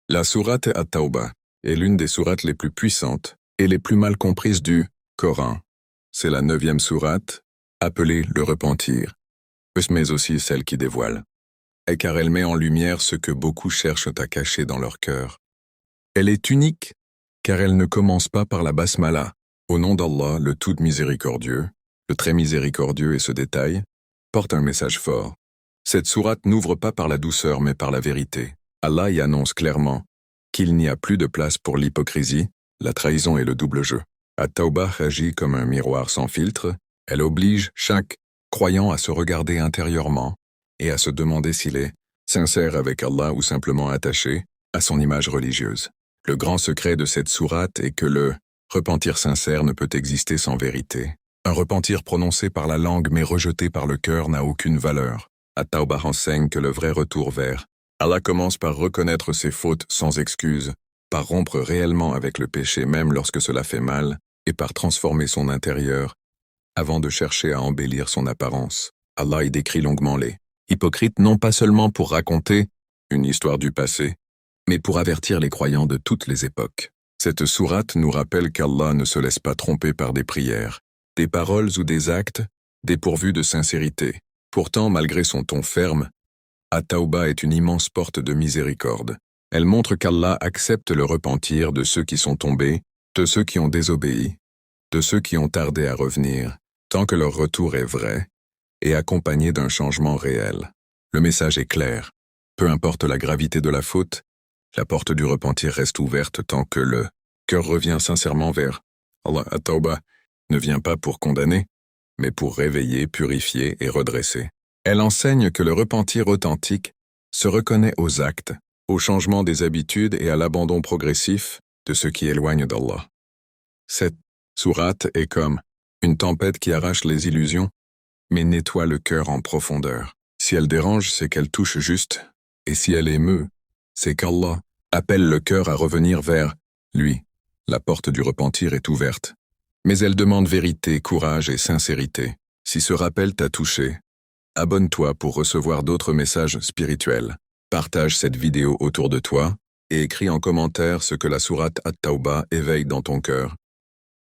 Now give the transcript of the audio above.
La sourate At-Tawbah est l'une des sourates les plus puissantes et les plus mal comprises du Coran. C'est la 9e sourate, appelée le repentir, mais aussi celle qui dévoile. Et car elle met en lumière ce que beaucoup cherchent à cacher dans leur cœur. Elle est unique, car elle ne commence pas par la basmala, au nom d'Allah, le tout miséricordieux, le très miséricordieux et ce détail, porte un message fort. Cette sourate n'ouvre pas par la douceur mais par la vérité. Allah y annonce clairement qu'il n'y a plus de place pour l'hypocrisie, la trahison et le double jeu. At-Tawbah agit comme un miroir sans filtre, elle oblige chaque croyant à se regarder intérieurement et à se demander s'il est sincère avec Allah ou simplement attaché à son image religieuse. Le grand secret de cette sourate est que le repentir sincère ne peut exister sans vérité. Un repentir prononcé par la langue mais rejeté par le cœur n'a aucune valeur. At-Tawbah enseigne que le vrai retour vers Allah commence par reconnaître ses fautes sans excuse, par rompre réellement avec le péché même lorsque cela fait mal, et par transformer son intérieur, avant de chercher à embellir son apparence. Allah y décrit longuement les hypocrites non pas seulement pour raconter une histoire du passé, mais pour avertir les croyants de toutes les époques. Cette sourate nous rappelle qu'Allah ne se laisse pas tromper par des prières, des paroles ou des actes, dépourvus de sincérité. Pourtant, malgré son ton ferme, At-Tawbah est une immense porte de miséricorde. Elle montre qu'Allah accepte le repentir de ceux qui sont tombés, de ceux qui ont désobéi, de ceux qui ont tardé à revenir, tant que leur retour est vrai, et accompagné d'un changement réel. Le message est clair. Peu importe la gravité de la faute, la porte du repentir reste ouverte tant que le cœur revient sincèrement vers Allah. At-Tawbah ne vient pas pour condamner, mais pour réveiller, purifier et redresser. Elle enseigne que le repentir authentique se reconnaît aux actes, au changement des habitudes et à l'abandon progressif de ce qui éloigne d'Allah. Cette sourate est comme une tempête qui arrache les illusions, mais nettoie le cœur en profondeur. Si elle dérange, c'est qu'elle touche juste, et si elle émeut, c'est qu'Allah appelle le cœur à revenir vers lui. La porte du repentir est ouverte, mais elle demande vérité, courage et sincérité. Si ce rappel t'a touché, abonne-toi pour recevoir d'autres messages spirituels. Partage cette vidéo autour de toi et écris en commentaire ce que la sourate At-Tawbah éveille dans ton cœur.